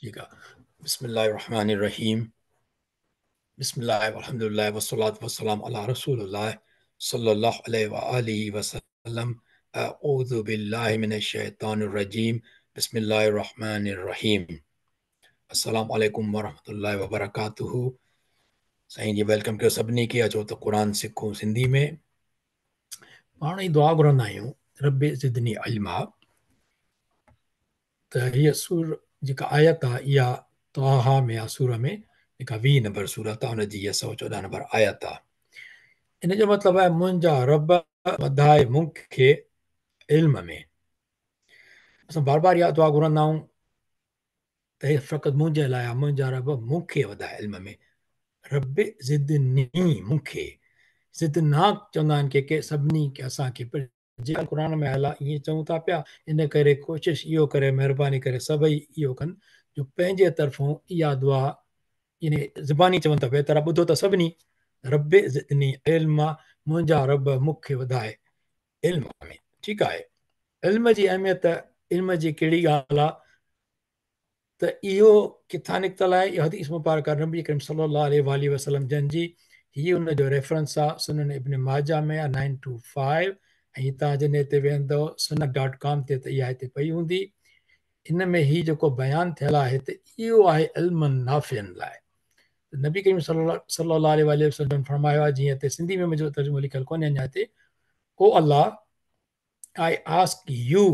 جيڪا بسم الله الرحمن الرحيم بسم الله والحمدللہ والصلاة والسلام على رسول الله صلی اللہ علیہ وآلہ وسلم اعوذ باللہ من الشیطان الرجیم بسم اللہ الرحمن الرحیم السلام علیکم ورحمۃ اللہ وبرکاتہ سائیں جی ویلکم کयो सभिनी खे अचो त क़ुर सिखूं सिंधी में पाण ई दुआ घुरंदा आहियूं रब ज़िदनी इल्मा त हीअ सूर जेका आयत आहे इहा तहा में आहे सूर में जेका 20 नंबर सूरत आहे हुनजी 114 नंबर आयत आहे इन जो मतिलबु आहे मुंहिंजा रब वधाए मूंखे इल्म में असां बार बार इहा दुआ घुरंदा आहियूं त हे फ़क़ति मुंहिंजे लाइ आहे मुंहिंजा रब मूंखे वधाए इल्म में रब ज़िदनी मूंखे ज़िदनाक चवंदा आहिनि के सभिनी खे असांखे जेका क़ुर में आयल आहे ईअं चऊं था पिया इन करे कोशिश इहो करे महिरबानी करे सभई इहो कनि जो पंहिंजे तरफ़ां इहा दुआ इन ज़बानी चवनि था पिया त ॿुधो त सभिनी रब ज़िदनी इल्म मुंहिंजा रब मूंखे वधाए इल्म में ठीकु आहे इल्म जी अहमियत इल्म जी कहिड़ी ॻाल्हि आहे त इहो किथां निकितल आहे इहो हदीस मुबारक आहे नबी करीम सल्लल्लाहु अलैहि वसल्लम जंहिंजी हीअ हुनजो रेफरेंस आहे सुनन इब्न माजा में आहे 925 ऐं तव्हां जॾहिं हिते वेंदव sunnah.com ते त इहा हिते पई हूंदी इन में हीउ जेको बयानु थियल आहे त इहो आहे इल्म नाफ़ियनि लाइ नबी करीम सल्लल्लाहु अलैहि वसल्लम फरमायो आहे जीअं हिते सिंधी में मुंहिंजो तर्जुमो लिखियलु कोन्हे अञा हिते ओ अल्लाह आई आस्क यू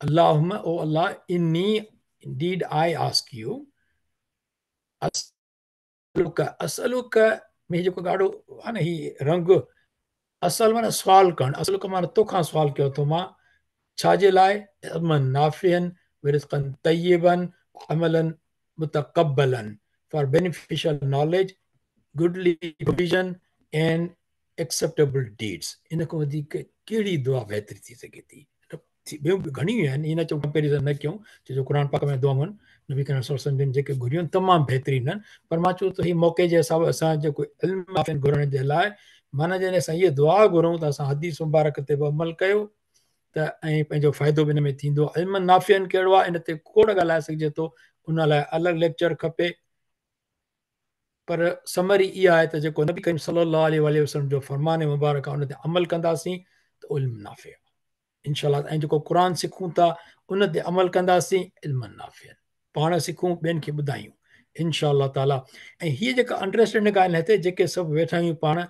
अल्लाहुम्मा ओ अल्लाह इन्नी indeed I ask you असलुक में जेको ॾाढो आहे न हीउ रंग असल माना सुवाल करणु असलुक माना तोखां सुवाल कयो थो मां छाजे लाइ इल्मन नाफ़ियन वरिज़क़न तय्यबन Amlan मुतक़ब्बलन for beneficial knowledge goodly provision and acceptable deeds इन खां वधीक कहिड़ी दुआ बहितरी थी सघे थी ॿियूं बि घणियूं आहिनि इन चऊं कंपेरिज़न न कयूं छो क़ुर पाक में दुआऊं आहिनि नबी करीम सल्लल्लाहु अलैहि वसल्लम जेके घुरियूं आहिनि तमामु बहितरीन आहिनि पर मां चयो त हीउ मौक़े जे हिसाब सां जेको इल्म घुरण जे लाइ माना जॾहिं असां इहे दुआ घुरूं त असां हदीस मुबारक ते बि अमल कयो त ऐं पंहिंजो फ़ाइदो बि हिन में थींदो इल्म नाफ़ियन कहिड़ो आहे इन ते खोड़ ॻाल्हाए सघिजे थो उन लाइ अलॻि लेक्चर खपे पर समरी इहा आहे त जेको नबी करीम सल्लल्लाहु अलैहि वसल्लम जो फ़रमान मुबारक आहे उन ते अमल कंदासीं त इल्म नाफ़िय इंशाअल्लाह ऐं जेको क़ुर सिखूं था उन ते अमल कंदासीं इल्म नाफ़िय पाण सिखूं ॿियनि खे ॿुधायूं इंशाअल्लाह ताला ऐं हीअ जेका अंडरस्टैंडिंग आहे हिते जेके सभु वेठा आहियूं पाण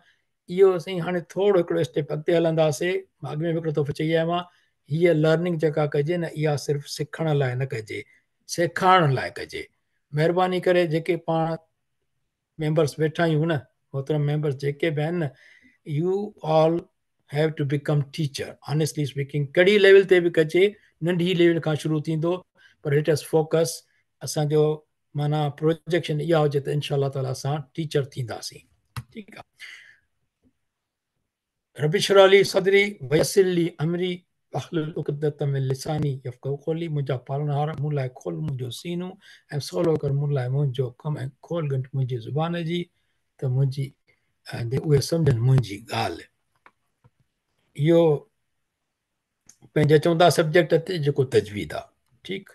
इहो असीं हाणे थोरो हिकिड़ो स्टेप अॻिते हलंदासीं मां अॻ में हिकिड़ो दफ़ो चई आहियां मां हीअ लर्निंग जेका कजे न इहा सिर्फ़ु सिखण लाइ न कजे सेखारण लाइ कजे महिरबानी करे जेके पाण मेंबर्स वेठा आहियूं न मोहतरम मेंबर्स जेके बि आहिनि न you all have to become teacher honestly speaking कहिड़ी लेवल ते बि कजे नंढी लेवल खां शुरू थींदो पर लेट अस फोकस असांजो माना प्रोजेक्शन इहा हुजे त इंशाअल्लाह ताला असां टीचर थींदासीं ठीकु आहे रबि इश्रह ली सदरी वयसिर ली अमरी वाहलुल उक़दत मिन लिसानी यफ़क़हू क़ौली मुंहिंजा पालनहार मूं लाइ खोल मुंहिंजो सीनो ऐं सवलो कर मूं लाइ मुंहिंजो कमु ऐं खोल घंट मुंहिंजी ज़ुबान जी त मुंहिंजी उहे सम्झनि मुंहिंजी ॻाल्हि इहो पंहिंजे चवंदा सब्जेक्ट ते जेको तजवीद आहे ठीकु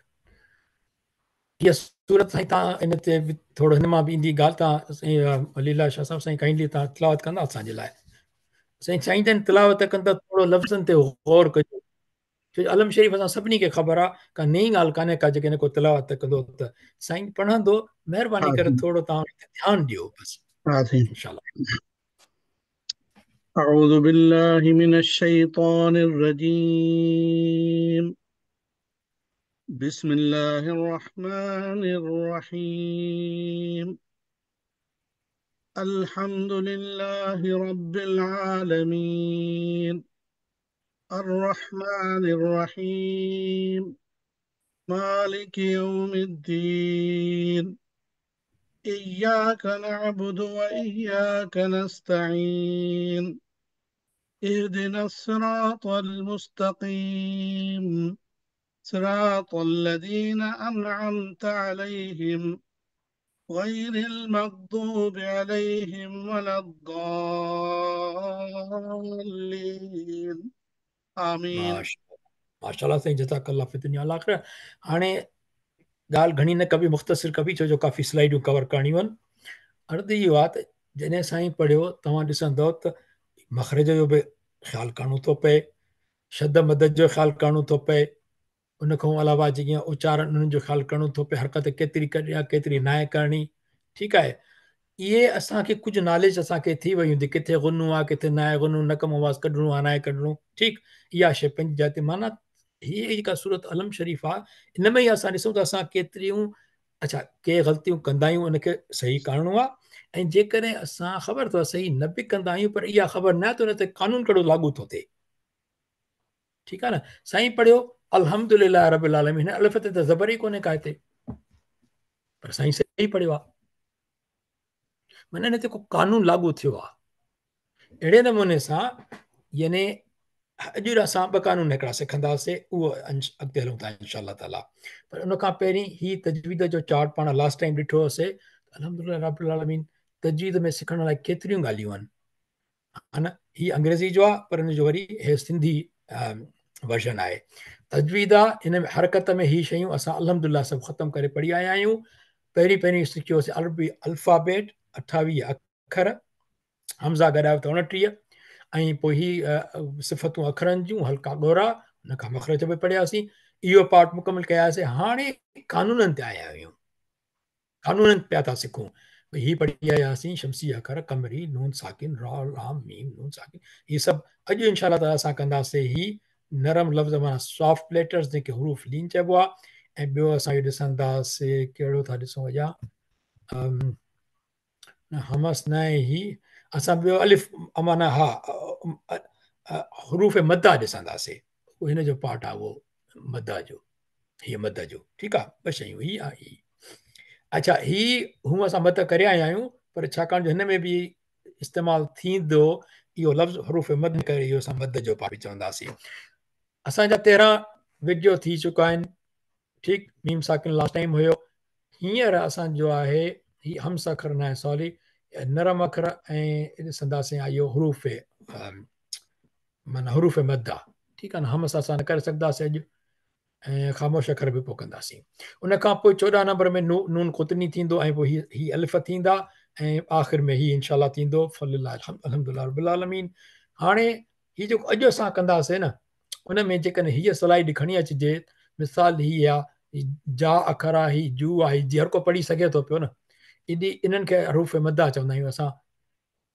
हीअ सूरत साईं तव्हां इन ते बि थोरो हिन मां बि ईंदी ॻाल्हि तव्हां साईं लीला शाह साहिब साईं काइंडली तव्हां तिलावत कंदा असांजे लाइ साईं चाहींदा आहिनि तिलावत कंदा थोरो लफ़्ज़नि ते गौर कजो छो अलम शरीफ़ असां सभिनी खे ख़बर आहे का नई ॻाल्हि कान्हे का जेके को तिलावत कंदो त साईं पढ़ंदो महिरबानी करे थोरो तव्हां ध्यानु ॾियो बसि इंशाअल्लाह أعوذ بالله من الشيطان الرجيم بسم الله الرحمن الرحيم الحمد لله رب العالمين الرحمن الرحيم مالك يوم الدين إياك نعبد وإياك نستعين اهدنا الصراط المستقيم صراط الذين أنعمت عليهم غير المغضوب عليهم ولا الضالين آمين माशाअल्लाह साईं जज़ाकल्लाह फ़ी दुनिया वल आख़िरत हाणे ॻाल्हि घणी न कबी, मुख़्तसिर कबी, छो जो काफ़ी स्लाइडियूं कवर करणियूं आहिनि। अर्ज़ु इहो आहे त जॾहिं साईं पढ़ियो तव्हां ॾिसंदव त मख़रज जो बि ख़्यालु करणो थो पए, शद मदद जो ख़्यालु करणो थो पए, उन खां अलावा जीअं उचारण उन्हनि जो ख़्यालु करणो थो पए, हरकत केतिरी करिणी आहे केतिरी नाहे करणी। ठीकु आहे, इहे असांखे कुझु नॉलेज असांखे थी वई हूंदी, किथे गुनू आहे किथे नाहे गुनू, नकम आवाज़ कढणो आहे नाहे कढणो। ठीकु, इहा शइ पंहिंजी जाइ ते। माना हीअ जेका सूरत अलम शरीफ़ आहे, इन में ई असां ॾिसूं त असां केतिरियूं अच्छा के ग़लतियूं कंदा आहियूं, उनखे सही करणो आहे। ऐं जेकॾहिं असां ख़बर अथव सही न बि कंदा आहियूं, पर इहा ख़बर न आहे त उन ते क़ानून कहिड़ो लागू थो थिए। ठीकु आहे न, साईं पढ़ियो अलहमदुलिल्लाह रबिल आलमीन, अलिफ ते त ज़बर ई कोन्हे का हिते, पर साईं सही पढ़ियो आहे, माना इन ते को क़ानून लागू थियो आहे। अहिड़े नमूने सां यानी अॼु असां ॿ क़ानून हिकिड़ा सिखंदासीं, उहो अॻिते हलूं था इंशाअल्लाह ताला। पर उन खां पहिरीं ही तजवीद जो चार्ट पाण लास्ट टाइम ॾिठो हुयोसीं। अलहमदुलिल्लाह रबिल आलमीन, तजवीद में सिखण लाइ केतिरियूं ॻाल्हियूं आहिनि, हा न। ही अंग्रेज़ी जो आहे, पर हिन जो वरी हे सिंधी वर्जन आहे। तजवीद आहे, हिन में हरकत में ही शयूं असां अलहमदुलिल्लाह सभु ख़तमु करे पढ़ी आया आहियूं। पहिरीं सिखियोसीं अरबी अल्फ़ाबेट 28 अखर, हमज़ा गॾायो त 29, ऐं पोइ ही सिफ़तूं अखरनि जूं हल्का ॻोरा, हुन खां मख़रज बि पढ़ियासीं। इहो पार्ट मुकमल कयासीं। हाणे क़ानूननि ते आया आहियूं, क़ानूननि पिया था सिखूं। ही पढ़ी आयासीं शमसी अखर, कमरी, नून साकिन, रा लाम मीम नून साकिन, ही सभु अॼु इंशाअल्लाह ताला असां कंदासीं। ही नरम लफ़्ज़ माना सॉफ्ट लेटर्स जेके हरूफ लीन चइबो आहे। ऐं ॿियो असां इहो ॾिसंदासीं, कहिड़ो था ॾिसूं अॼा, हमस न आहे ही, असां ॿियो अलिफ माना हा हरूफ मदा ॾिसंदासीं, उहो हिन जो पार्ट आहे, उहो मदा जो, हीअ मद जो। ठीकु आहे, ॿ शयूं ही आहे ही। अच्छा, ही हूअं असां मद करे आया आहियूं, पर छाकाणि जो हिन में बि इस्तेमालु थींदो इहो लफ़्ज़ हरूफ मद करे, इहो असां मद जो पार्ट चवंदासीं। असांजा 13 वीडियो थी चुका आहिनि। ठीकु, मीम साकिन लास्ट टाइम हुयो। हींअर असांजो आहे ही हमस अखर न आहे, सॉरी, नरम अखर, ऐं ॾिसंदासीं इहो हरूफ माना हरूफ मद आहे। ठीकु आहे न, हमस असां न करे सघंदासीं अॼु, ऐं ख़ामोश अखर बि पोइ कंदासीं। उन खां पोइ 14 नंबर में नून क़ुतनी थींदो, ऐं पोइ ही अलिफ थींदा, ऐं आख़िर में ही इंशाअल्लाह थींदो अल्हम्दुलिल्लाह रब्बिल आलमीन। हाणे ही जेको अॼु असां कंदासीं न, उन में जेकॾहिं हीअ स्लाइड खणी अचिजे, मिसाल ही आहे जा अखर आहे, ही जू आहे, जी हर को पढ़ी सघे थो पियो न, इन्हनि खे हरूफ मदा चवंदा आहियूं असां।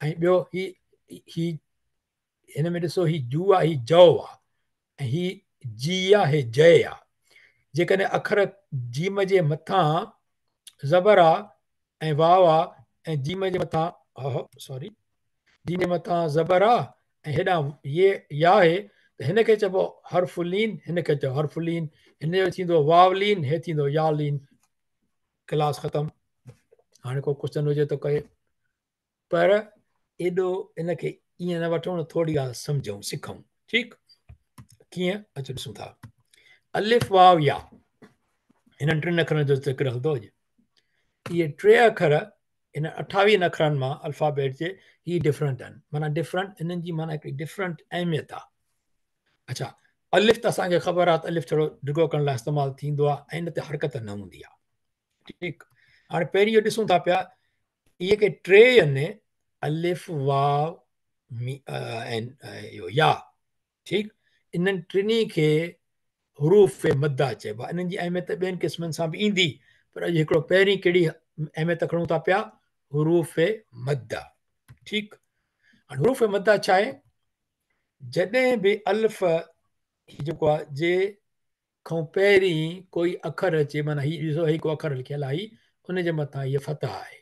ऐं ॿियो ही हिन में ॾिसो, ही जू आहे, ही जौ आहे, ऐं ही जी आहे, ही जय आहे। जेकॾहिं अखर जीम जे मथां ज़बर आहे ऐं वाव आहे, ऐं जीम जे मथां सॉरी जीम जे मथां ज़बर आहे ऐं हेॾां ये या आहे, त हिनखे चइबो हर्फुलीन, हिनखे चइबो हर्फुलीन, हिन जो थींदो वावलीन, हे थींदो यालीन। क्लास ख़तमु। हाणे को क्वेश्चन हुजे त कहे, पर एॾो इनखे ईअं न वठूं, थोरी ॻाल्हि सम्झूं सिखूं। ठीकु, कीअं अचो ॾिसूं था। अलिफ वाव या, हिननि 3 अखरनि जो ज़िक्र हलंदो अॼु। इहे 3 अखर इन 28 अखरनि मां अल्फ़ाबेट जे ही डिफरेंट आहिनि, माना डिफरेंट, हिननि जी माना हिकिड़ी डिफरेंट अहमियत आहे। अच्छा, अलिफ त असांखे ख़बर आहे त अलिफ थोरो डिघो करण लाइ इस्तेमालु थींदो आहे, ऐं हिन ते हरकत न हूंदी आहे। ठीकु, हाणे पहिरीं इहो ॾिसूं था पिया, इहे के 3 आहिनि, अलिफ वाव ऐं इहो या। ठीकु, इन्हनि 3 खे हरूफ मदा चइबो आहे। इन्हनि जी अहमियत ॿियनि क़िस्मनि सां बि ईंदी, पर अॼु हिकिड़ो पहिरीं कहिड़ी अहमियत खणूं था पिया, हरूफ मदा। ठीकु, हाणे हरूफ मदा छा आहे, जॾहिं बि अलिफ जेको आहे जे खां पहिरीं कोई अखर अचे, माना ही ॾिसो ही को अखर लिखियलु आहे, उनजे मथां हीअ फतह आहे,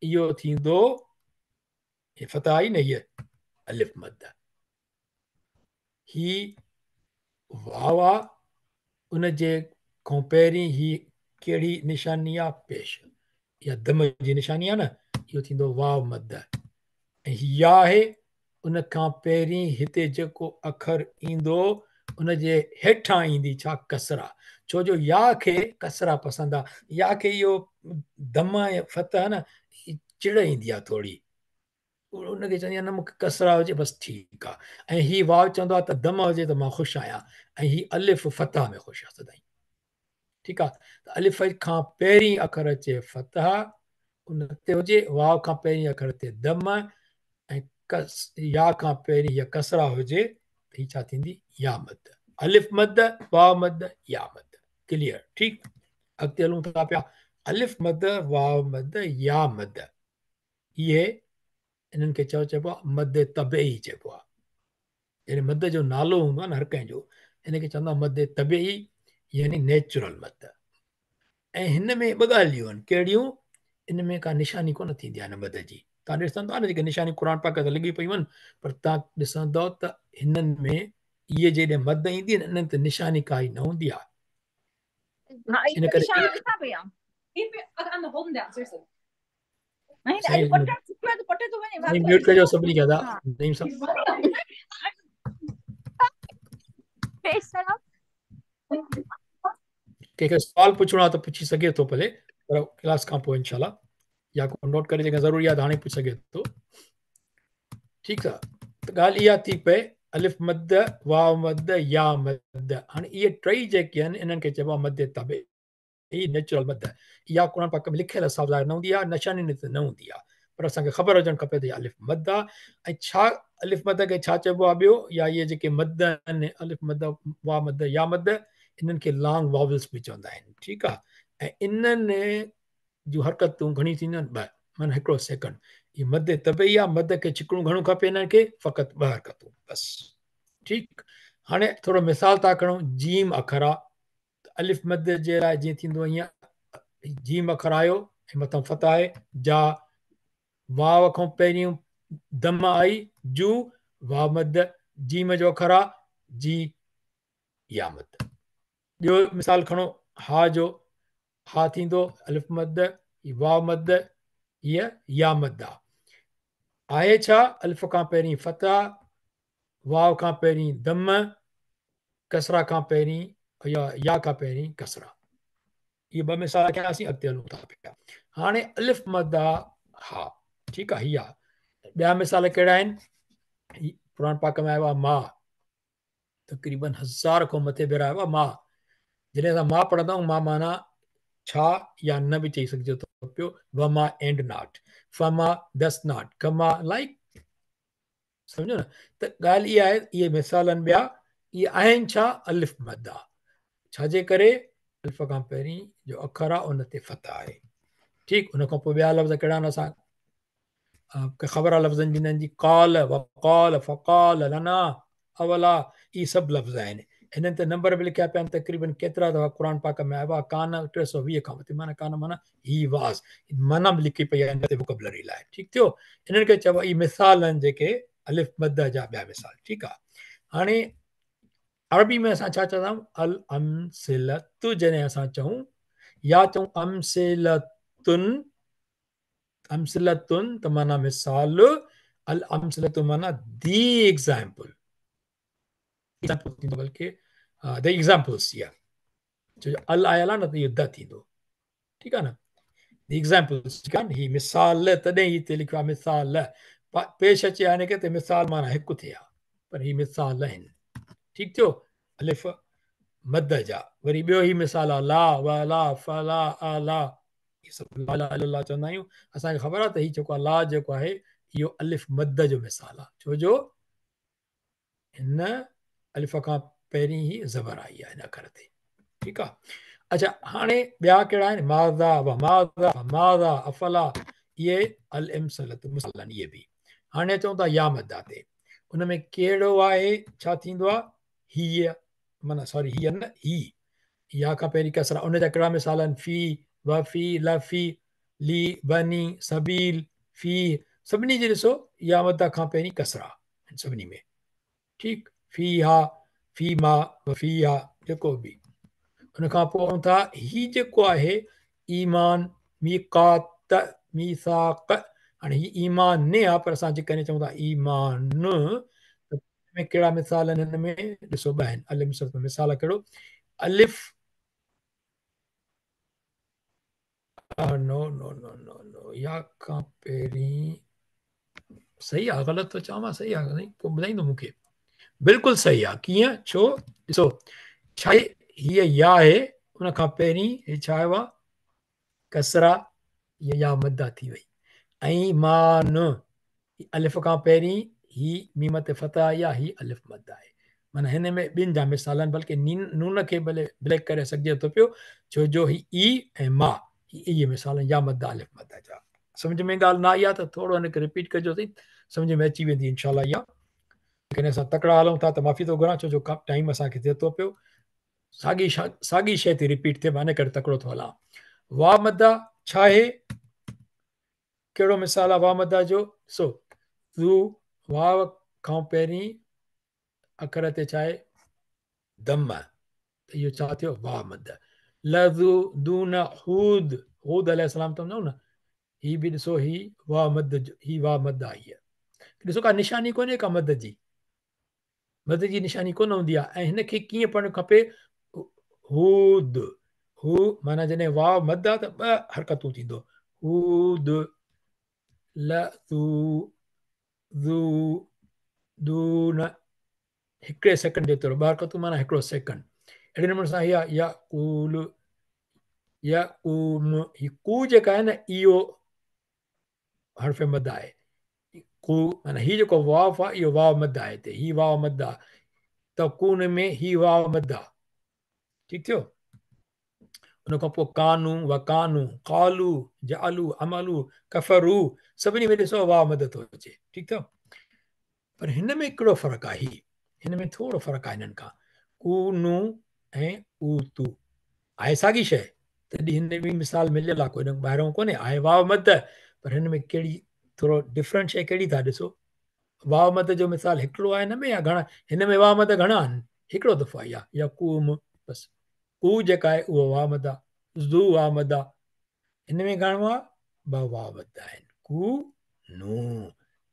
इहो थींदो, हे फतह आई न, हीअ अलिफ मद। ही वाव आहे, उनजे खां पहिरीं ही कहिड़ी निशानी आहे, पेश, इहा दम जी निशानी आहे न, इहो थींदो वाव मद। ऐं या आहे, उन खां पहिरीं हिते जेको अखर ईंदो, उनजे हेठां ईंदी छा, कसरा, छो जो या खे कसरा पसंदि आहे। या खे इहो दम ऐं फतह न चिड़ ईंदी आहे थोरी, उनखे चवंदी आहे न मूंखे कसरा हुजे बसि ठीकु आहे। ऐं ही वाव चवंदो आहे त दम हुजे त मां ख़ुशि आहियां, ऐं ही अलिफ फतह में ख़ुशि आहे सदाईं। ठीकु आहे. त अलिफ खां पहिरीं अखर अचे फतह, उन ते हुजे. वाव खां पहिरीं अखर ते दम, ऐं या खां पहिरीं या कसरा हुजे त ही छा थींदी? या मद. अलिफ मद, वाव मद, या मद. क्लियर? ठीकु. अॻिते हलूं था पिया. अलिफ मद, वाव मद, या मद, इहे इन्हनि खे चइबो आहे मद तबई चइबो आहे. यानी मद जो नालो हूंदो आहे न हर कंहिंजो, हिनखे चवंदा मद तबई, यानी नेचुरल मद. ऐं हिन में ॿ ॻाल्हियूं आहिनि. कहिड़ियूं? इन में का निशानी कोन थींदी आहे हिन मद जी. तव्हां ॾिसंदो आहे न जेके निशानी क़ुर पाक ते लॻी पयूं आहिनि, पर तव्हां ॾिसंदव त हिननि में इहे जॾहिं मद ईंदी आहिनि, इन्हनि ते निशानी काई न हूंदी आहे. इन करे म्यूट कजो सभिनी खे. नईम साहब कंहिंखे सुवाल पुछणो आहे त पुछी सघे थो भले, पर क्लास खां पोइ इंशाल्लाह, या को नोट करे जेका ज़रूरी आहे हाणे पुछी सघे थो. ठीकु आहे. त ॻाल्हि इहा थी पए अलिफ मद, वाव मद, या मद. हाणे इहे टई जेके आहिनि इन्हनि खे चइबो आहे मद तबे, ही नेचुरल मद. इहा क़ुर पाक में लिखियल लफ़्ज़ न हूंदी आहे, निशानी न हूंदी आहे, पर असांखे ख़बर हुजणु खपे त अलिफ मद आहे. ऐं छा अलिफ मद खे छा चइबो आहे ॿियो? या इहे जेके मद आहिनि, अलिफ मद, वाव मद, या मद, इन्हनि खे लॉन्ग वॉवल्स बि चवंदा आहिनि. ठीकु आहे. ऐं इन्हनि जूं हरकतूं घणी थींदियूं आहिनि? 2. माना हिकिड़ो सेकंड. ही मद तबई आहे. मद खे छिकणो घणो खपे हिननि खे? फ़क़ति 2 हरकतूं बस. ठीकु. हाणे थोरो मिसाल था खणूं. जीम अखर आहे. अलिफ मद जे लाइ जीअं थींदो हीअं, जीम अखर आयो ऐं मथां फतह आहे, जा. वाव खां पहिरियों दम आई, जू. वाव मद. जीम जो अखर आहे, जी, या मद. ॿियो मिसाल खणो हा जो. हा थींदो अलिफ मद, वाव मद, हीअ या मद आहे. छा? अलिफ खां पहिरीं फतह, वाव खां पहिरीं दम, कसरा खां पहिरीं या खां पहिरीं कसरा. इहे 2 मिसाल कयासीं. अॻिते हलूं था पिया. हाणे अलिफ मद हा. ठीकु आहे. हीअ आहे. ॿिया मिसाल कहिड़ा आहिनि? क़ुर पाक में आयो आहे मां. तक़रीबन 1000 खां मथे भेरा आयो आहे मां. जॾहिं असां मां पढ़ंदा आहियूं, मां माना छा या न बि चई सघिजे थो पियो. वमा एंड नॉट, फमा दस नॉट, कमा लाइक. सम्झो न? त ॻाल्हि इहा आहे. इहे मिसालनि ॿिया इहे आहिनि छा? अलिफ मद आहे. छाजे करे? अलिफ खां पहिरीं जो अखर आहे उन ते फतह आहे. ठीकु. उन खां पोइ ॿिया लफ़्ज़ कहिड़ा आहिनि? असां ख़बर आहे लफ़्ज़नि जी. जी क़ाल, वक़ाल, फ़क़ाल, लना, अवला, इहे सभु लफ़्ज़ आहिनि. हिननि ते नंबर बि लिखिया पिया आहिनि. तक़रीबन केतिरा दफ़ा क़ुर पाक में आयो आहे? कान 320 खां मथे. माना कान माना ही वाज़, माना बि लिखी पई आहे वोकैबुलरी लाइ. ठीकु थियो. हिननि खे चइबो आहे इहे मिसाल आहिनि जेके अलिफ मद जा ॿिया मिसाल. ठीकु आहे. हाणे अरबी में असां छा चवंदा आहियूं? अल अमसिलतु. जॾहिं असां चऊं या चऊं अमसिलतुन, अमसिलतुन त माना मिसाल. अल अमसिलतु माना दी एग्जाम्पल. बल्कि द एग्जाम्पल्स. या छो अल आयल आहे न त इहो द थींदो. ठीकु आहे न? The examples. ठीकु आहे न? ही मिसाल, तॾहिं ही हिते लिखियो आहे मिसाल. पेश अचे आने खे त मिसाल माना हिकु थिए हा, पर ही मिसाल आहिनि. ठीकु थियो. अलिफ मद जा. वरी ॿियो ही मिसाल आहे ला, वला, फला, अला. इहे सभु ला अला चवंदा आहियूं. असांखे ख़बर आहे त हीउ जेको आहे ला जेको आहे इहो अलिफ मद जो मिसाल आहे. छो जो हिन अलिफ खां पहिरीं ई ज़बर आई आहे हिन अखर ते. ठीकु आहे. अच्छा. हाणे ॿिया कहिड़ा आहिनि? माज़ा, वमाज़ा, माज़ा, अफला. इहे अल इमसलत मिसाल आहिनि. इहे बि हाणे चऊं था या मद ते. उन में कहिड़ो आहे? छा थींदो आहे? हीअ माना सॉरी हीअ न, ही. या खां पहिरीं कसरा. उन जा कहिड़ा मिसाल आहिनि? फी, वफ़ी, लफ़ी, ली, बनी, सबील, फी. सभिनी जी ॾिसो या मद खां पहिरीं कसरा सभिनी में. ठीकु. फी हा, फी मा, वफ़ी हा, जेको बि. उन खां पोइ था ही जेको आहे ईमान, मीक़ात, मीसाक़. हाणे ही ईमान न आहे, पर असां जेकॾहिं चऊं था ईमान त में कहिड़ा मिसाल आहिनि? हिन में ॾिसो 2 आहिनि. अलिफ मिसाल कहिड़ो? अलिफ नो नो नो नो नो या खां पहिरीं. सही आहे? ग़लति थो चवां मां? सही आहे? पोइ ॿुधाईंदो मूंखे. बिल्कुलु सही आहे. कीअं? छो? ॾिसो छा हीअ या आहे, उन खां पहिरीं हे छा आयो आहे कसरा या मद्दा थी वई ऐं मान अलिफ खां पहिरीं ही मीम ते फतह आई आहे ही अलिफ मद आहे माना हिन में ॿिनि जा मिसाल आहिनि बल्कि नून खे भले ब्लैक करे सघिजे थो पियो छो जो ही ई ऐं मा इहे मिसाल या मद अलिफ मद जा सम्झ में ॻाल्हि न आई आहे त थोरो हिनखे रिपीट कजोसीं सम्झ में अची वेंदी इनशाला इहा लेकिन असां तकड़ा हलूं था त माफ़ी थो घुरां छो जो टाइम असांखे थिए थो पियो साॻी शइ थी रिपीट थिए मां इन करे तकड़ो थो हलां वाह मदा छा आहे कहिड़ो मिसाल आहे वाह मदा जो सो ज़ू वाह खां पहिरीं अखर ते छा आहे दम त इहो छा थियो वाह मद लज़ू दून हूद हूद अलैहिस्सलाम त न ही बि ॾिसो ही वाह मद ही वाह मद आई आहे ॾिसो का निशानी कोन्हे का मद जी निशानी कोन हूंदी आहे ऐं हिनखे कीअं पढ़णु खपे हूद हू माना जॾहिं वाह मद आहे त ॿ हरकतूं थींदो हूद लज़ू ज़ू दून हिकिड़े सेकंड जे तौरु ॿ हरकतूं माना हिकिड़ो सेकंड अहिड़े नमूने सां या कूल या ही कू जेका आहे न इहो हर्फ़ मद आहे कू माना ही जेको वाव आहे इहो वाव मद आहे हिते ही वाव मद आहे त कून में ही वाव मद आहे ठीकु थियो उन खां पोइ कानू वकानू कालू जालू अमलू कफरू सभिनी में ॾिसो वाव मद थो अचे ठीकु थियो पर हिन में हिकिड़ो फ़र्क़ु आहे हिन में थोरो फ़र्क़ु आहे हिननि खां कूनू ऐं ऊतू आहे साॻी शइ तॾहिं हिन में मिसाल मिलियल आहे कोई ॿाहिरों कोन्हे आहे वाव मद पर हिन में कहिड़ी थोरो डिफरेंट शइ कहिड़ी था ॾिसो वाव मद जो मिसाल हिकिड़ो आहे हिन में या घणा हिन में वाव मद घणा आहिनि हिकिड़ो दफ़ो आई आहे या कूम बसि कू जेका आहे उहो वाह मद आहे ज़ू वाह मद आहे हिन में घणो आहे ॿ वाह मद आहिनि कू नू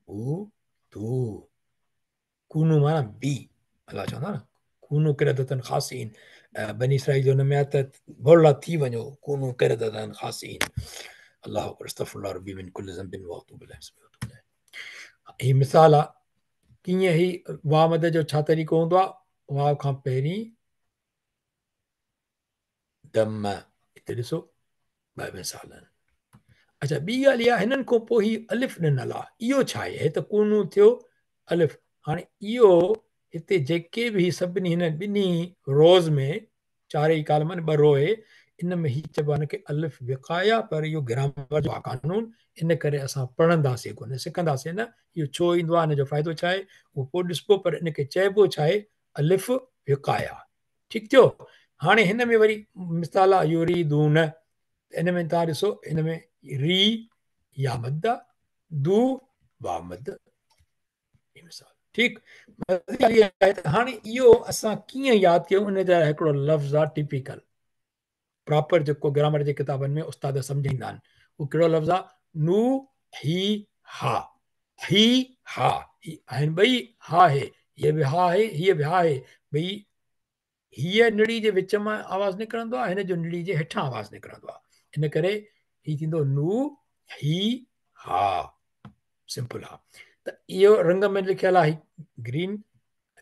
ऊ तू कूनू माना बी अलाह चवंदा न कूनू किरदतन ख़ासीन बनी इसराईल जो हुन में आहे त भोला थी वञो कूनू किरदतन ख़ासीन अल्लाह अस्तगफिरुल्लाह रब्बी मिन कुल्लि ज़ंबिन व अतूबु इलैहि ही मिसाल आहे कीअं ही वाह मद जो छा तरीक़ो हूंदो आहे वाह खां पहिरीं दम हिते ॾिसो ॿ मिसाल आहिनि अच्छा ॿी ॻाल्हि इहा हिननि खां पोइ ही अलिफ ॾिनल आहे इहो छा आहे हे त कूनू थियो अलिफ हाणे इहो हिते जेके बि सभिनी हिन ॿिन्ही रोज़ में चारई कालमनि ॿ रो आहे इन में ही चइबो आहे हिनखे अलिफ विकाया पर इहो ग्रामर जो कानून इन करे असां पढ़ंदासीं कोन सिखंदासीं न इहो छो ईंदो आहे हिन जो फ़ाइदो छा आहे उहो पोइ ॾिसबो पर इनखे चइबो छा आहे अलिफ विकाया ठीकु थियो हाणे हिन में वरी मिसाल आहे युरीदून इन में तव्हां ॾिसो हिन में री या मद दू वा मद मिसाल ठीकु हाणे इहो असां कीअं यादि कयूं इन जा हिकिड़ो लफ़्ज़ आहे टिपिकल प्रॉपर जेको ग्रामर जे किताबनि में उस्ताद सम्झाईंदा आहिनि उहो कहिड़ो लफ़्ज़ आहे नू ही हा आहिनि ॿई हा आहे हीअ बि हा आहे हीअ बि हा आहे भई हीअ निड़ी जे विच मां आवाज़ु निकिरंदो आहे हिन जो निड़ी जे हेठां आवाज़ु निकिरंदो आहे इन करे हीअ थींदो नू ही हा सिंपल आहे त इहो रंग में लिखियल आहे ग्रीन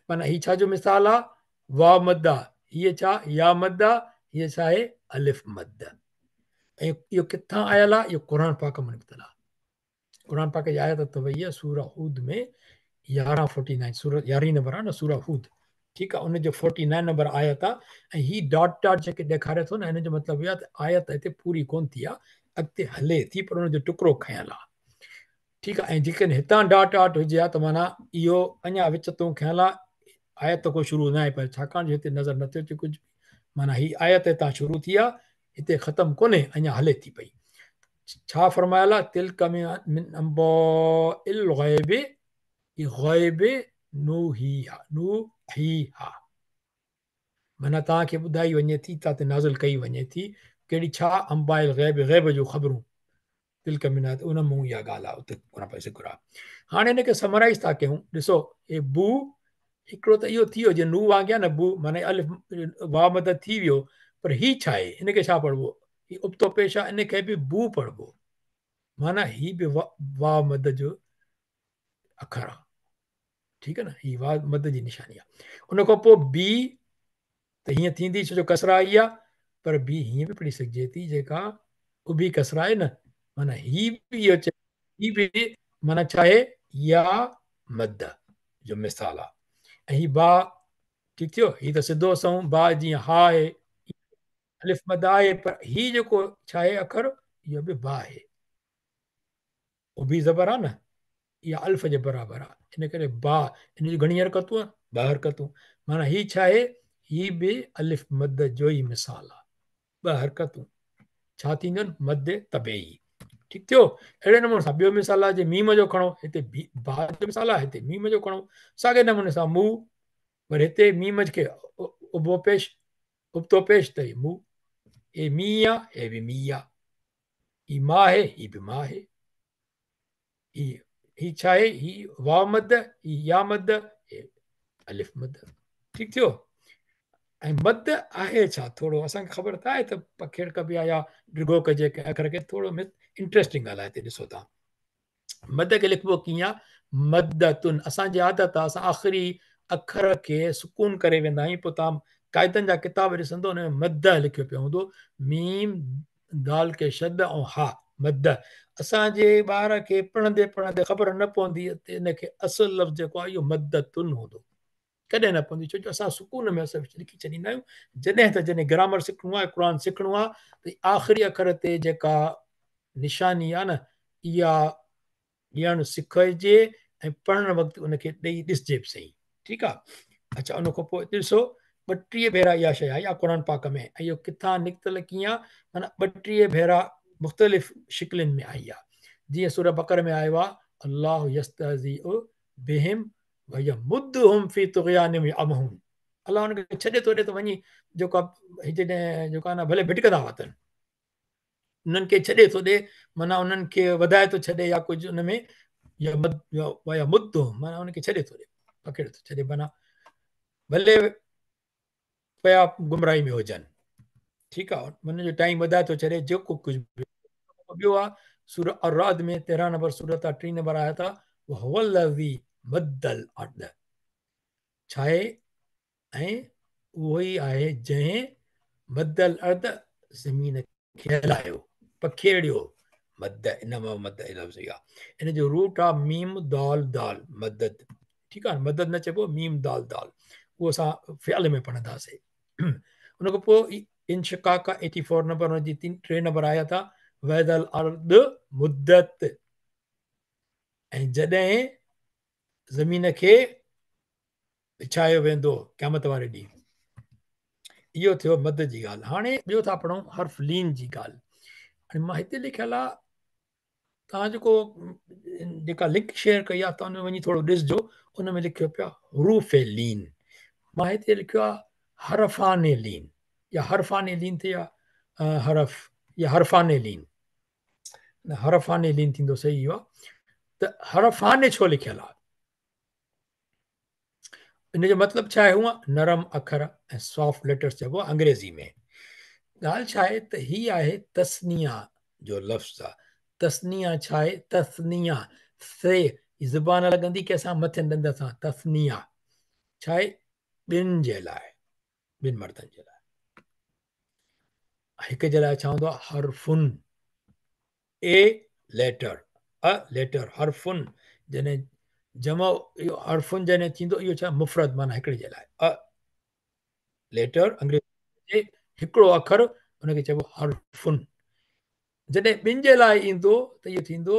माना हीअ छा जो मिसाल आहे वाह मद आहे हीअ छा या मद आहे हीअ छा आहे अलिफ मद ऐं इहो किथां आयल आहे इहो क़ुर पाक में निकितल आहे क़ुर पाक जी आयत अथव इहा सूरह हूद में 1149 सूरत 11 नंबर आहे न सूरह हूद ठीकु आहे उनजो 49 नंबर आयत आहे ऐं हीअ डॉट जेके ॾेखारे थो न हिन जो मतिलबु इहो आहे त आयत हिते पूरी कोन थी आहे अॻिते हले थी पर उनजो टुकड़ो खयल आहे ठीकु आहे ऐं जेकॾहिं हितां डॉट हुजे हा त माना इहो अञा विच तूं खयल आहे आयत को शुरू न आहे पर छाकाणि जो हिते नज़र नथो अचे कुझु माना हीअ आयत हितां शुरू थी आहे हिते ख़तमु कोन्हे अञा हले थी पई छा फरमायल आहे तिल्क मिन अंबाइल ग़ैब ग़ैब नूहीहा माना तव्हांखे ॿुधाई वञे थी ताते नाज़िल कई वञे थी कहिड़ी छा अंबाइल ग़ैब जूं ख़बरूं तिल्क मिन उन मूं इहा ॻाल्हि आहे उते ज़िक्र आहे हाणे हिनखे समराइज़ था कयूं ॾिसो हे बू हिकिड़ो त इहो थी वियो जीअं नू वांगुरु न बू माना अलिफ वाह मद थी वियो पर हीउ छा आहे हिनखे छा पढ़िबो हीउ उबतो पेश आहे इनखे बि बू पढ़िबो माना हीउ बि वाह मद जो अखर आहे ठीकु आहे न हीअ वाह मद जी निशानी आहे उन खां पोइ बी त हीअं थींदी छो जो कसरा आई आहे पर बि हीअं बि पढ़ी सघिजे थी जेका उभी कसरा आहे न, माना ही बि इहो चए, ही बि माना छा आहे, या मद जो मिसाल आहे। ऐं ही बा ठीकु थियो, ही त सिधो असूं बा जीअं हा आहे, अलिफ मद आहे, पर ही जेको छा आहे अखर, इहो बि बा आहे, उभी ज़बर आहे न, इहा अल्फ जे बराबरि आहे, इन करे बा, इन जी घणी हरकतूं आहे, 2 हरकतूं, माना ही छा आहे, ही बि अलिफ मद जो ई मिसाल आहे, 2 हरकतूं छा थींदियूं आहिनि, मद तबेई। ठीकु थियो। अहिड़े नमूने सां ॿियो मिसाल आहे, जे मीम जो खणो, हिते बा जो मिसाल आहे, हिते मीम जो खणो, साॻे नमूने सां मूं, पर हिते मीम खे उबो पेश, उबतो पेश त मूं, हे मी आहे, हे बि मी आहे, ही मां आहे, ही बि मां आहे, ही छा आहे, ही वाव मद, ही या मद, हे अलिफ मद। ठीकु थियो। ऐं मद आहे छा, थोरो असांखे ख़बर त आहे त पखेड़ कबी आहे या डिघो कजे कंहिं अखर खे, थोरो इंट्रस्टिंग ॻाल्हि आहे हिते, ॾिसो तव्हां मद खे लिखिबो कीअं, मदतुन, असांजी आदत आहे असां आख़िरी अखर खे सुकून करे वेंदा आहियूं, पोइ तव्हां क़ाइदनि जा किताब ॾिसंदो हुन में मद लिखियो पियो हूंदो, मीम दाल के शद ऐं हा मद। असांजे ॿार खे पढ़ंदे पढ़ंदे ख़बर न पवंदी त इनखे असुलु लफ़्ज़ जेको आहे इहो मदतुन हूंदो, कॾहिं न पवंदी, छो जो असां सुकून में असां लिखी छॾींदा आहियूं। जॾहिं त जॾहिं ग्रामर सिखणो आहे, क़ुर सिखणो आहे, त आख़िरी अखर ते जेका निशानी आहे न, इहा ॼण सिखिजे ऐं पढ़ण वक़्तु उनखे ॾेई ॾिसजे बि सही। ठीकु आहे। अच्छा, उन खां पोइ ॾिसो 32 भेरा इहा शइ आहे, क़ुर पाक में, ऐं इहो किथां निकितल कीअं आहे, माना 32 भेरा मुख़्तलिफ़ शिकिलुनि में आई आहे। जीअं सूरह बक़र में आयो आहे, अल्लाहु यस्तहज़िउ बिहिम व यमुद्दुहुम फी तुग़यानिहिम यअमहून, अल्लाह हुनखे छॾे थो ॾे थो वञी, जेको जॾहिं जेको आहे न भले भिटकंदा हुआ अथनि, उन्हनि खे छॾे थो ॾे, माना उन्हनि खे वधाए थो छॾे या कुझु उन में, या मुद्दो माना उनखे छॾे थो ॾे, पकड़े थो छॾे, माना भले पिया गुमराही में हुजनि। ठीकु आहे, हुन जो टाइम वधाए थो छॾे, जेको कुझु ॿियो आहे सूरह अर्राद में 13 नंबर सूरत आहे, 3 नंबर आया था, वहुवल्लज़ी मद्दल अर्द, छा आहे, ऐं उहो ई आहे जंहिं मद्दल अर्द, ज़मीन खे हलायो, पखेड़ियो, मद, इन मद लफ़्ज़ आहे, इन जो रूट आहे मीम दाल दाल मदद। ठीकु आहे, मदद न चइबो, मीम दाल दाल, उहो असां फ़ियल में पढ़ंदासीं। उन खां पोइ इंशिकाक 84 नंबर, हुनजी 3 नंबर आया था, वैदल अर्द मुद्दत, ऐं जॾहिं ज़मीन खे विछायो वेंदो क़यामत वारे ॾींहुं, इहो थियो मद जी ॻाल्हि। हाणे ॿियो था पढ़ूं हर्फ लीन जी ॻाल्हि। हाणे मां हिते लिखियल आहे, तव्हां जेको जेका लिंक शेयर कई आहे, तव्हां वञी थोरो ॾिसजो, उन में लिखियो पिया हरूफ लीन, मां हिते लिखियो आहे हरफाने लीन, या हरफाने लीन थी, या हरफ, या हरफाने लीन, हरफाने लीन थींदो सही इहो आहे। त हरफाने छो लिखियल आहे, इन जो मतिलबु छा आहे, हूअं नरम अखर ऐं सॉफ्ट लेटर्स चइबो आहे अंग्रेज़ी में। ॻाल्हि छा आहे त ही आहे तस्निया जो लफ़्ज़ आहे। तस्निया छा आहे, तस्निया से ज़ुबान लॻंदी कंहिंसां मथे ॾंद सां, तस्निया छा आहे, ॿिनि जे लाइ, ॿिनि मर्दनि जे लाइ। हिक जे लाइ छा हूंदो आहे, हरफुन, ए लेटर, अ लेटर, हरफुन, जॾहिं जमो इहो हरफुन जॾहिं थींदो, इहो छा मुफ़रद, माना हिकिड़े जे लाइ, अ लेटर अंग्रेज़ी हिकिड़ो अखर, हुनखे चइबो हरफुन। जॾहिं ॿिनि जे लाइ ईंदो त इहो थींदो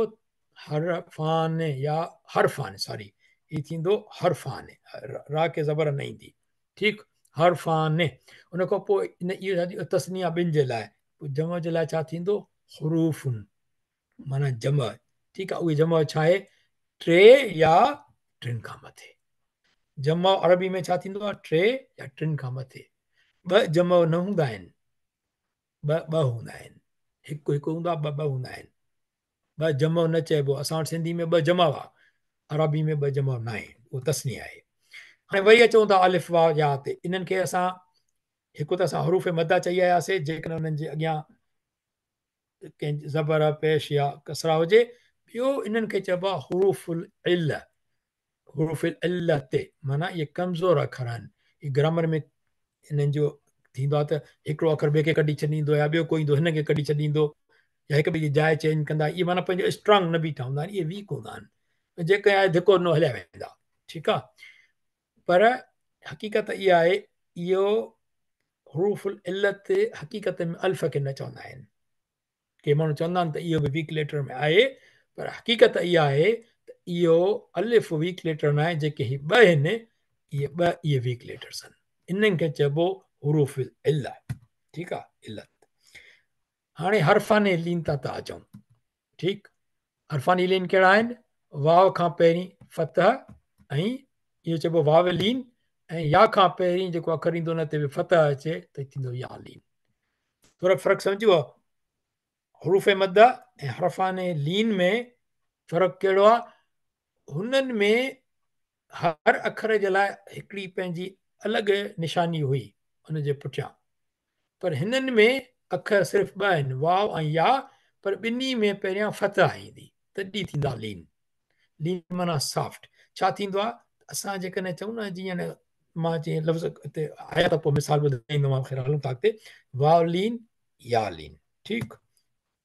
हरफाने, या हरफाने, सॉरी, हीउ थींदो हरफाने, रा खे ज़बर न ईंदी। ठीकु, हरफाने। उन खां पोइ इहो तस्निया ॿिनि जे लाइ, जम जे लाइ छा थींदो, हरूफुन, माना जम। ठीकु आहे, उहे जम छा आहे, 3 या 3 खां मथे। जम अरबी में छा थींदो आहे, 3 या 3 खां मथे। 2 जम न हूंदा आहिनि, 2 हूंदा आहिनि, हिकु हिकु हूंदो आहे, 2 हूंदा आहिनि। 2 जम न चइबो, असां वटि सिंधी में 2 जम हुआ, अरबी में 2 जम न आहिनि, उहो तस्निया आहे। हाणे वरी अचूं था अलिफ वाव या ते, इन्हनि खे असां हिकु त असां हरूफ मदा चई आयासीं, जेकॾहिं उन्हनि जे अॻियां कंहिं ज़बर पेश या कसरा हुजे। ॿियो इन्हनि खे चइबो आहे हुरूफुल इल्ल, हुरूफुल इल्ल ते, माना इहे कमज़ोर अखर आहिनि। ग्रामर में इन्हनि जो थींदो आहे त हिकिड़ो अखर ॿिए खे कढी छॾींदो या ॿियो कोई ईंदो हिन खे कढी छॾींदो या हिक ॿिए जी जाइ चेंज कंदा, इहे माना पंहिंजो स्ट्रांग न बीठा हूंदा आहिनि, इहे वीक हूंदा आहिनि, जेके आहे धिको न हलिया वेंदा, ठीकु आहे। पर हक़ीक़त इहा आहे, इहो हरूफुल इल्लत हक़ीक़त में अल्फ़ खे न चवंदा आहिनि। के माण्हू चवंदा आहिनि त इहो बि वीक लेटर में आहे, पर हक़ीक़त इहा आहे त इहो अलिफ वीक लेटर न आहे, जेके ही ॿ आहिनि इहे वीक लेटर्स आहिनि, इन्हनि खे चइबो हरूफुल इल्लत, ठीकु आहे, इल्लत। हाणे हरफाने लीन था अचूं, ठीकु। हरफानी लीन कहिड़ा आहिनि? वाव खां पहिरीं फतह ऐं इहो चइबो वाव लीन, ऐं या खां पहिरीं जेको अखर ईंदो न ते फतह अचे त थींदो या लीन। थोरो फ़र्क़ु सम्झो? हरूफ मद ऐं हरफाने लीन में फ़र्क़ु कहिड़ो आहे? हुननि में हर अखर जे लाइ हिकिड़ी पंहिंजी अलॻि निशानी हुई हुनजे पुठियां, पर हिननि में अखर सिर्फ़ु ॿ आहिनि, वाव ऐं या, पर ॿिन्ही में पहिरियां फतह ईंदी, तॾहिं थींदा लीन। लीन माना सॉफ्ट। छा थींदो आहे? असां जेकॾहिं चऊं न, जीअं न मां जीअं लफ़्ज़ हिते आया त पोइ मिसाल ॿुधाईंदोमांव, ख़ैर हलूं था अॻिते। वाव लीन, या लीन, ठीकु।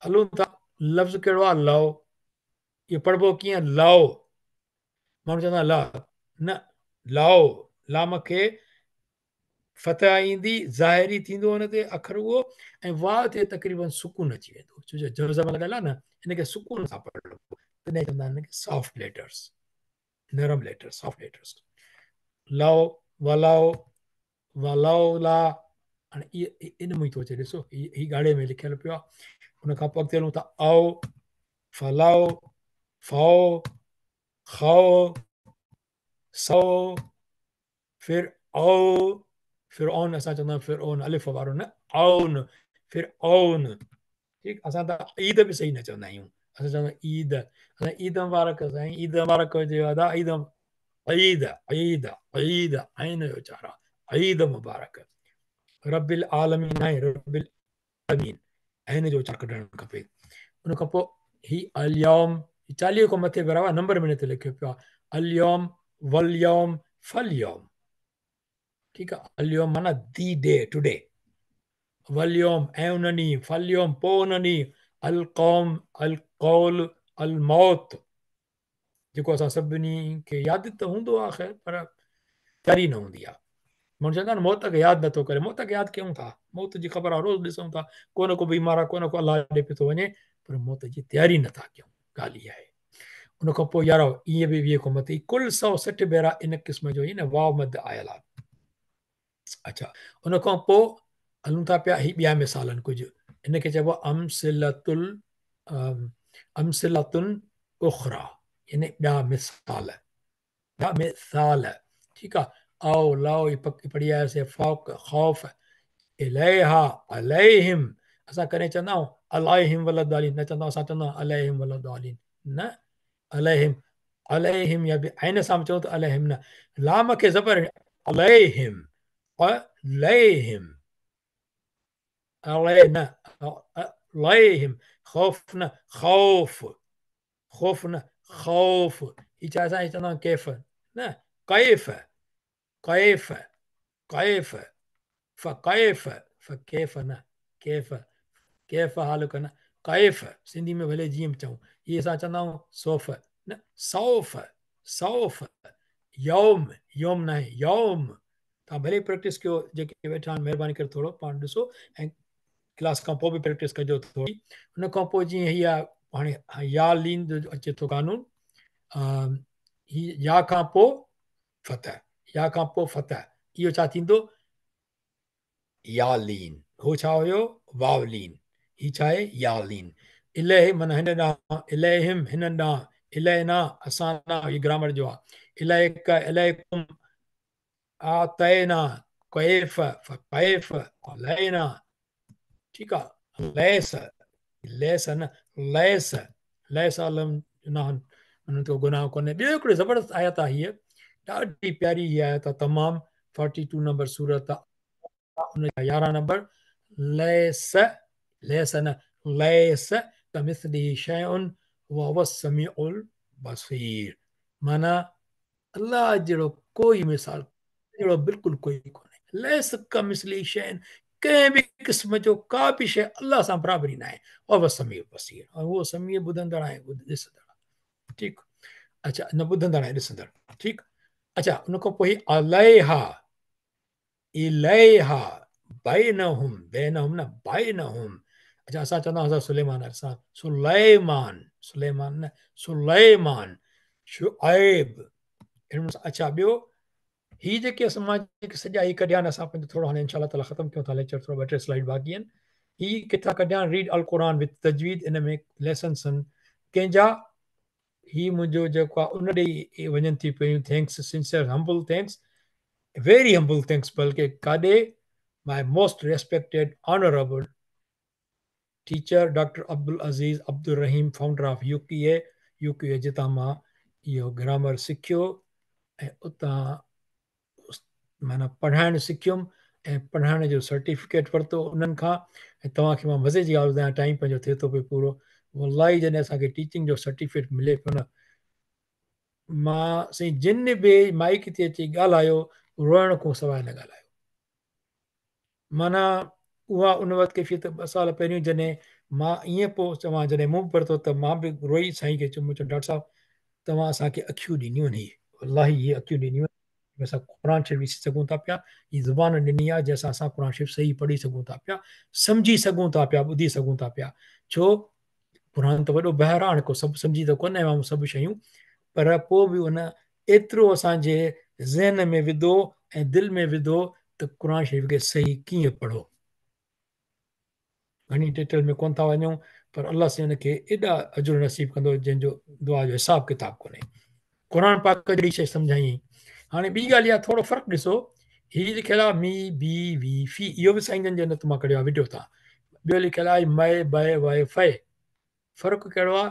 हलूं था, लफ़्ज़ कहिड़ो आहे? लव। इहो पढ़िबो कीअं? लव। माण्हू चवंदा ल न, लव, लाम खे फतह ईंदी, ज़ाहिरी थींदो हुन ते अखर उहो, ऐं वाव ते तक़रीबन सुकून अची वेंदो, छो जो जज़म लॻल आहे न, हिनखे सुकून सां पढ़िणो, तॾहिं चवंदा आहिनि सॉफ्ट लेटर्स, नरम लेटर्स, सॉफ्ट लेटर्स। लव, वलव, वलौला, हाणे इहे इन में ई थो अचे, ॾिसो ही ॻाढ़े में लिखियलु पियो आहे। हुन खां पोइ अॻिते हलूं था, औ, फलौ, फौ, खौ, सौ, फिर औ, फिर ओन, असां चवंदा आहियूं फिर ओन, अलिफ वारो न, औन, फिर ओन, ठीकु। असां त ईद बि सही न चवंदा आहियूं, असां चवंदा आहियूं ईद, असां ईद मुबारक, साईं ईद मुबारक हुजे, अदा ईद, ईद, ईद, ईद, ऐन जो उचार आहे, ईद मुबारक, रबिल आलमीन आहे, रबिल आलमीन, ऐन जो उचार कढणु खपे। उन खां पोइ ही अल्यौम, 40 खां मथे बराबरि नंबर में हिते लिखियो पियो आहे, अल्यौम, वल्यौम, फल्यौम, ठीकु आहे। अल्यौम माना दी डे, टुडे, वल्यौम ऐं उन ॾींहुं, फल्यौम पोइ उन ॾींहुं, अल क़ौम, अल कौल, अल मौत, जेको असां सभिनी खे यादि त हूंदो आहे ख़ैर, पर तयारी न हूंदी आहे। माण्हू चवंदा आहिनि मौत खे यादि नथो करे, मौत खे यादि कयूं था, मौत जी ख़बर आहे, रोज़ु ॾिसूं था, को न को बीमार आहे, को न को अलाह ॾे पियो थो वञे, पर मौत जी तयारी नथा कयूं, ॻाल्हि इहा आहे। उन खां पोइ यारो ईअं बि 20 खां मथे कुल 160 भेरा इन क़िस्म जो ई न वाव मद आयल आहे। अच्छा, उन खां पोइ हलूं था पिया, ही ॿिया मिसाल आहिनि कुझु, हिनखे चइबो आहे अमसिलतुन उखरा, यानी ॿिया मिसाल, ठीकु आहे। औ, लौ, पढ़ी आयासीं, फ़ौक़, ख़ौफ़, इलैहा, अलैहिम, असां कॾहिं चवंदा आहियूं अलैहिम वलदालिन, न चवंदा असां चवंदा अलैहिम वलदालिन, न, अलैहिम, अलैहिम, या बि ऐन सां चऊं त अलैहिम न, लाम खे ज़बर अलैहिम, अलैहिम, अलैह न, अलैहिम, ख़ौफ़ न, ख़ौफ़, ख़ौफ़ न, ख़ौफ़, ही छा असां चवंदा आहियूं कैफ़ न, कैफ़, कैफ़, कैफ़, फ़कैफ़, फ़कैफ़ न, कैफ़, कैफ़ हाल कन, कैफ़, सिंधी में भले जीअं बि चऊं, इहे असां चवंदा आहियूं सौफ़ न, सौफ़, सौफ़, यौम, यौम न आहे, यौम। तव्हां भले प्रैक्टिस कयो, जेके वेठा आहिनि महिरबानी करे थोरो पाण ॾिसो, ऐं क्लास खां पोइ बि प्रैक्टिस कजो थोरी। उन खां पोइ जीअं हीअ हाणे या लीन जो अचे थो कानून, ही या खां पोइ फतह, या खां पोइ फतह, इहो छा थींदो? या लीन, हो छा हुयो? वाव लीन, ही छा आहे? या लीन। इलह माना हिन ॾांहुं, इलहिम हिन ॾांहुं, इलहना असां ॾांहुं, ही ग्रामर जो आहे। इलैक, इलैकुम, आतैना, कैफ़, फकैफ़, अलैना, ठीकु आहे। लैस, लैस न, लैस, लैस अलम जुनाहन, उन ते गुनाह कोन्हे। ॿियो हिकिड़ो ज़बरदस्त आयत आहे, हीअ ॾाढी प्यारी हीअ आयत आहे, तमाम 42 नंबर सूरत आहे, उन 11 नंबर, लैस, लैस न, लैस कमिस्लिही शैउन वहुव समीउल बसीर, माना अल्लाह जहिड़ो कोई मिसाल, अहिड़ो बिल्कुलु कोई कोन्हे, लैस कमिस्ली शैन, कंहिं बि क़िस्म जो का बि शइ अल्लाह सां बराबरी न आहे। और समीर बसीर, और उहो समीर ॿुधंदड़ आहे, ॾिसंदड़। ठीकु। अच्छा, न ॿुधंदड़ आहे, ॾिसंदड़। ठीकु। अच्छा, उन खां पोइ अलैहा, इलैहा, बैनहुम, बैनहुम न बैनहुम। अच्छा, असां चवंदा आहियूं सुलेमान, असां सुलैमान, सुलेमान न सुलैमान, शुऐब। अच्छा, ॿियो ही जेके असां जेके सॼा ही कढिया आहिनि, असां पंहिंजो थोरो हाणे इंशाअल्लाह ताला ख़तमु कयूं था लेक्चर, थोरो 2-3 स्लाइड बाक़ी आहिनि। ही किथां कढिया? रीड अल क़ुरान विद तजवीद, इन में लेसन्स आहिनि कंहिंजा। ही मुंहिंजो जेको आहे उन ॾेई वञनि थी पियूं। Thanks, sincere humble thanks, very humble thanks. बल्कि काॾे my most respected honourable teacher doctor Abdul Aziz Abdul Rahim, founder of UK जितां मां इहो ग्रामर सिखियो ऐं उतां माना पढ़ाइणु सिखियुमि ऐं पढ़ाइण जो सर्टिफिकेट वरितो उन्हनि खां। ऐं तव्हांखे मां मज़े जी ॻाल्हि ॿुधायां, टाइम पंहिंजो थिए थो पियो पूरो। वल्लाही जॾहिं असांखे टीचिंग जो सर्टिफिकेट मिले पियो न, मां साईं जिन बि माइक ते अची ॻाल्हायो, रोइण खां सवाइ न ॻाल्हायो। माना उहा उन वक़्तु कैफ़ियत 2 साल पहिरियों जॾहिं मां ईअं पोइ चवां, जॾहिं मूं पढ़तो त मां बि रोई साईं खे चयो, डॉक्टर साहिबु तव्हां असांखे अखियूं ॾिनियूं आहिनि, वल्लाही इहे अखियूं ॾिनियूं आहिनि, असां क़ुर शरीफ़ ॾिसी सघूं था पिया। ही ज़ुबान ॾिनी आहे जंहिंसां असां क़ुर शरीफ़ सही पढ़ी सघूं था पिया, सम्झी सघूं था पिया, ॿुधी सघूं था पिया। छो क़ुर त वॾो बहिराण को सभु सम्झी त कोन आहियूं सभु शयूं, पर पोइ बि उन एतिरो असांजे ज़हन में विधो ऐं दिलि में विधो त क़ुर शरीफ़ खे सही कीअं पढ़ो। घणी डिटेल में कोन था वञूं, पर अल्लाह साईं हुनखे एॾा अजुर नसीब कंदो जंहिंजो दुआ जो हिसाब किताब कोन्हे। क़ुर पाक जहिड़ी शइ सम्झाई। हाणे ॿी ॻाल्हि इहा, थोरो फ़र्क़ु ॾिसो। हीअ लिखियल आहे मी बी वी फी, इहो बि साईं जन जे नत मां कढियो आहे विडियो तां। ॿियो लिखियल आहे मए बए वए फे। फ़र्क़ु कहिड़ो आहे?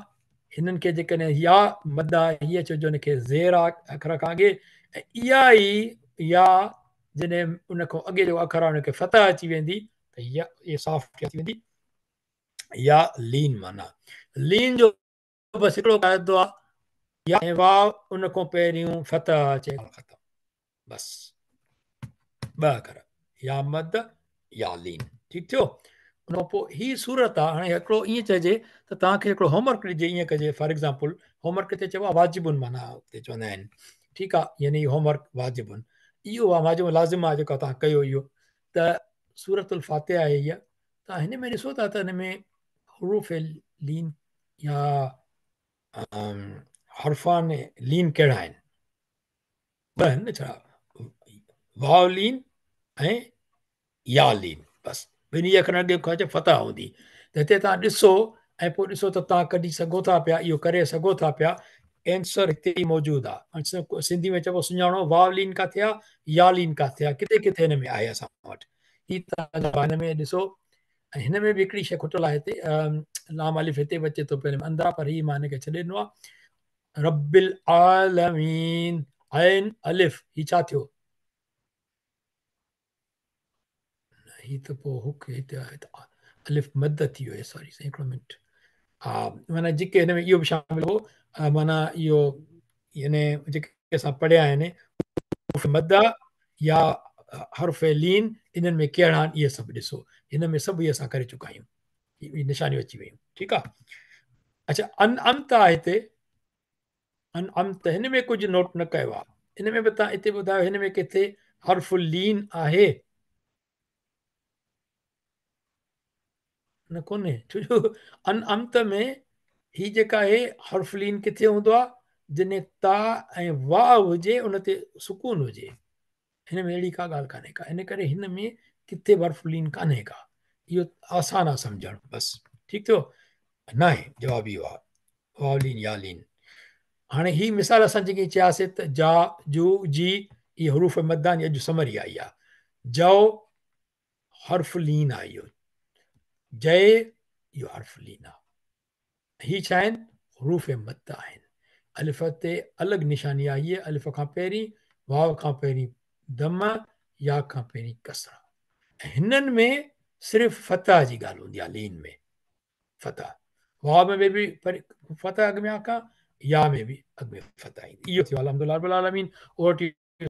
हिननि खे जेकॾहिं या मद आहे, हीअ चइजो हिनखे ज़ेर आहे अखर खां अॻे, ऐं इहा ई या जॾहिं उन खां अॻे जो अखर आहे हुनखे फतह अची वेंदी त इहा साफ़ थी वेंदी। या लीन, माना लीन जो बसि हिकिड़ो क़ाइदो आहे, या ऐं वाव उन खां पहिरियों फतह अचे, ख़तमु, बसि 2 अखर, या मद या लीन। ठीकु थियो? उन खां पोइ ही सूरत आहे। हाणे हिकिड़ो ईअं चइजे त तव्हांखे हिकिड़ो होमवर्क ॾिजे, ईअं कजे फॉर एग्ज़ाम्पल, होमवर्क ते चइबो आहे वाजिबुनि, माना हुते चवंदा आहिनि। ठीकु आहे, यानी होमवर्क वाजिबुनि, इहो आहे वाजिबु लाज़िम आहे जेको तव्हां कयो। इहो त सूरत फातिहा आहे इहा। तव्हां हिन में ॾिसो था त हिन में हरूफ लीन या हरफान लीन कहिड़ा आहिनि? 2 आहिनि न, छा वाव लीन ऐं या लीन, बसि। ॿिन्ही अखरनि अॻे खां अचे फतह हूंदी। त हिते तव्हां ॾिसो ऐं पोइ ॾिसो त तव्हां कढी सघो था पिया, इहो करे सघो था पिया। एंसर हिते ई मौजूदु आहे। सिंधी में चइबो सुञाणो वाव लीन किथे आहे, या लीन किथे आहे, किथे किथे हिन में आहे असां वटि। ही तव्हां हिन में ॾिसो। ऐं हिन में बि हिकिड़ी शइ खुटल आहे हिते, लाम अलिफ हिते बि अचे थो पहिरियों अंदरां, पर ही मां हिनखे छॾे ॾिनो आहे। रब्बिल आलमीन, ऐन अलिफ, ही छा थियो? ही त पोइ हुक हिते अलिफ मद थी वियो, सॉरी हिकिड़ो मिनट। हा, माना जेके हिन में इहो बि शामिल हो, माना इहो यानी जेके असां पढ़िया आहिनि मद या हर्फ लीन, इन्हनि में कहिड़ा आहिनि इहे सभु ॾिसो। हिन में सभु इहे असां करे चुका आहियूं, इहे निशानियूं अची वियूं। ठीकु आहे। अच्छा, अनअमत आहे हिते, अनअमत, हिन में कुझु नोट न कयो आहे। हिन में बि तव्हां हिते ॿुधायो हिन में किथे हर्फ लीन आहे? न कोन्हे, छो जो अनअमत में ही जेका आहे हर्फ लीन किथे हूंदो आहे? जॾहिं ता ऐं वाव हुजे उन ते सुकून हुजे। हिन में अहिड़ी का ॻाल्हि कान्हे का, इन करे हिन में किथे हर्फ लीन कान्हे का। इहो आसान आहे सम्झणु, बसि। ठीकु थियो? न आहे, जवाबु इहो आहे, वाव लीन या लीन। हाणे ही मिसाल असां जेकी चयासीं त जा जू जी, इहे हरूफ मदानी, अॼु समरी आई आहे। जओ हर्फ लीन आहे, इहो जय इहो हर्फ लीन आहे। ही छा आहिनि? हरूफ मद आहिनि। अलिफ ते अलॻि निशानी आई आहे, अलिफ खां पहिरीं, वाव खां पहिरीं दम, या खां पहिरीं कसरा। हिननि में सिर्फ़ु फतह जी ॻाल्हि हूंदी आहे, लीन में फतह, वाव में बि फतह अॻ में आखा, या में बि अॻ में फतह ईंदी। इहो थियो। अलहमदुलिल्लाह रब्बिल आलमीन। Over two